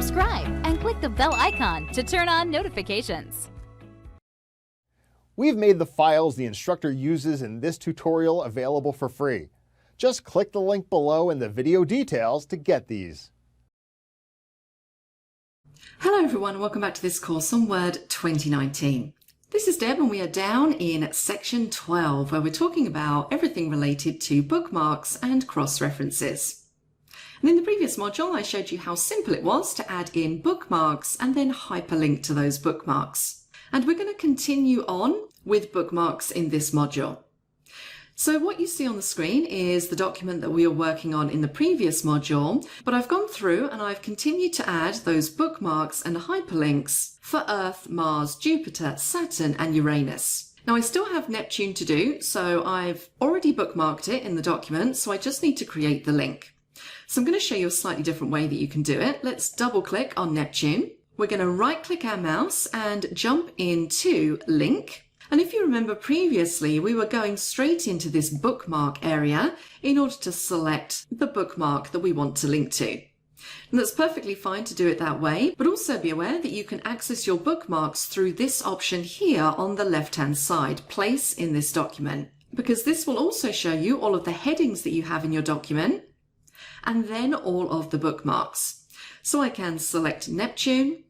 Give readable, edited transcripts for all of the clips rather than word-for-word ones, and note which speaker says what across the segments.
Speaker 1: subscribe and click the bell icon to turn on notifications.
Speaker 2: We've made the files the instructor uses in this tutorial available for free. Just click the link below in the video details to get these.
Speaker 3: Hello everyone, welcome back to this course on Word 2019. This is Deb and we are down in section 12 where we're talking about everything related to bookmarks and cross-references. And in the previous module I showed you how simple it was to add in bookmarks and then hyperlink to those bookmarks. And we're going to continue on with bookmarks in this module. So what you see on the screen is the document that we were working on in the previous module, but I've gone through and I've continued to add those bookmarks and hyperlinks for Earth, Mars, Jupiter, Saturn and Uranus. Now I still have Neptune to do, so I've already bookmarked it in the document, so I just need to create the link. So I'm going to show you a slightly different way that you can do it. Let's double click on Neptune. We're going to right click our mouse and jump into Link. And if you remember previously, we were going straight into this bookmark area in order to select the bookmark that we want to link to. And that's perfectly fine to do it that way, but also be aware that you can access your bookmarks through this option here on the left-hand side, Place in this document, because this will also show you all of the headings that you have in your document and then all of the bookmarks. So I can select Neptune,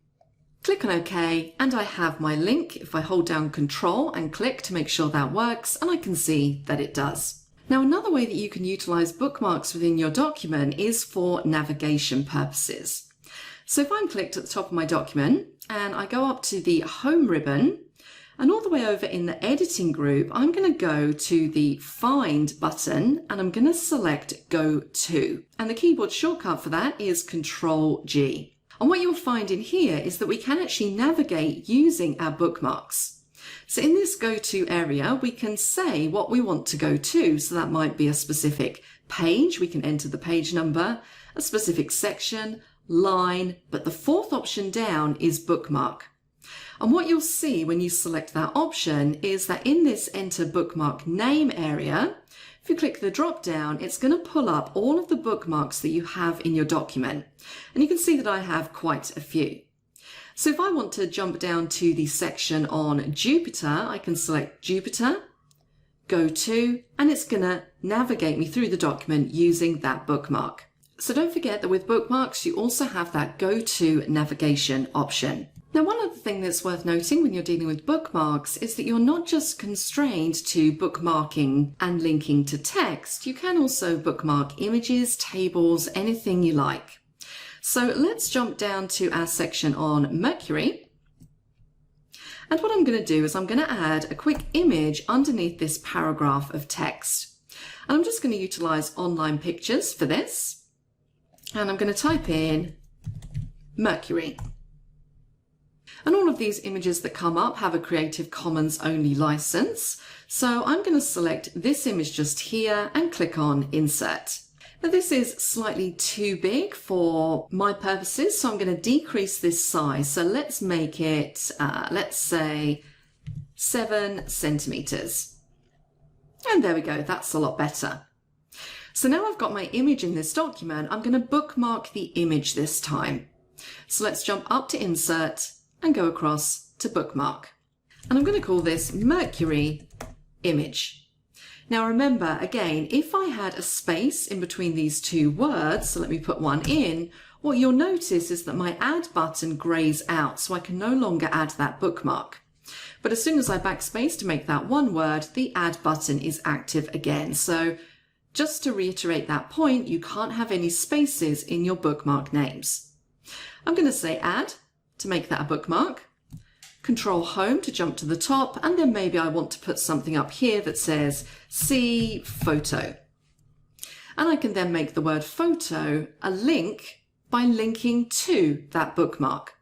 Speaker 3: click on OK, and I have my link. If I hold down Control and click to make sure that works, and I can see that it does. Now, another way that you can utilize bookmarks within your document is for navigation purposes. So if I'm clicked at the top of my document and I go up to the Home ribbon and all the way over in the editing group, I'm going to go to the Find button and I'm going to select Go To. And the keyboard shortcut for that is Control G. And what you'll find in here is that we can actually navigate using our bookmarks. So in this Go To area, we can say what we want to go to. So that might be a specific page. We can enter the page number, a specific section, line, but the fourth option down is bookmark. And what you'll see when you select that option is that in this Enter Bookmark Name area, if you click the drop down, it's going to pull up all of the bookmarks that you have in your document. And you can see that I have quite a few. So if I want to jump down to the section on Jupiter, I can select Jupiter, Go To, and it's going to navigate me through the document using that bookmark. So don't forget that with bookmarks, you also have that Go To navigation option. Now, one other thing that's worth noting when you're dealing with bookmarks is that you're not just constrained to bookmarking and linking to text. You can also bookmark images, tables, anything you like. So let's jump down to our section on Mercury. And what I'm going to do is I'm going to add a quick image underneath this paragraph of text. And I'm just going to utilize online pictures for this. And I'm going to type in Mercury. And all of these images that come up have a Creative Commons only license. So I'm going to select this image just here and click on Insert. Now this is slightly too big for my purposes, so I'm going to decrease this size. So let's make it, let's say 7 centimeters. And there we go, that's a lot better. So now I've got my image in this document, I'm going to bookmark the image this time. So let's jump up to Insert and go across to Bookmark. And I'm going to call this Mercury Image. Now remember, again, if I had a space in between these two words, so let me put one in, what you'll notice is that my Add button grays out, so I can no longer add that bookmark. But as soon as I backspace to make that one word, the Add button is active again. So just to reiterate that point, you can't have any spaces in your bookmark names. I'm going to say Add to make that a bookmark, Control Home to jump to the top, and then maybe I want to put something up here that says See Photo. And I can then make the word photo a link by linking to that bookmark.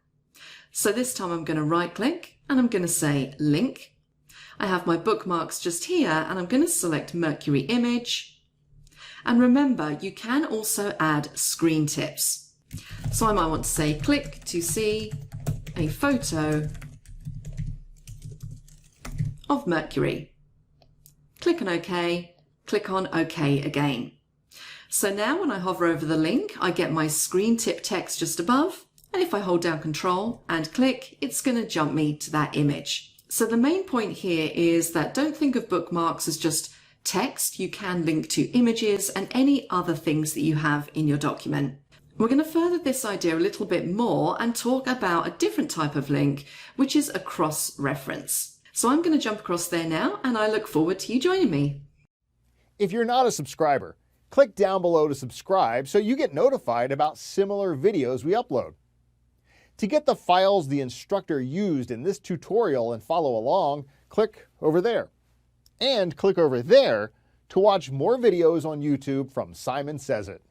Speaker 3: So this time I'm going to right click and I'm going to say Link. I have my bookmarks just here and I'm going to select Mercury Image. And remember, you can also add screen tips. So I might want to say click to see a photo of Mercury. Click on OK, click on OK again. So now when I hover over the link, I get my screen tip text just above, And if I hold down Control and click, it's going to jump me to that image. So the main point here is that don't think of bookmarks as just text. You can link to images and any other things that you have in your document. We're going to further this idea a little bit more and talk about a different type of link, which is a cross-reference. So I'm going to jump across there now, and I look forward to you joining me.
Speaker 2: If you're not a subscriber, click down below to subscribe so you get notified about similar videos we upload. To get the files the instructor used in this tutorial and follow along, click over there. And click over there to watch more videos on YouTube from Simon Says It.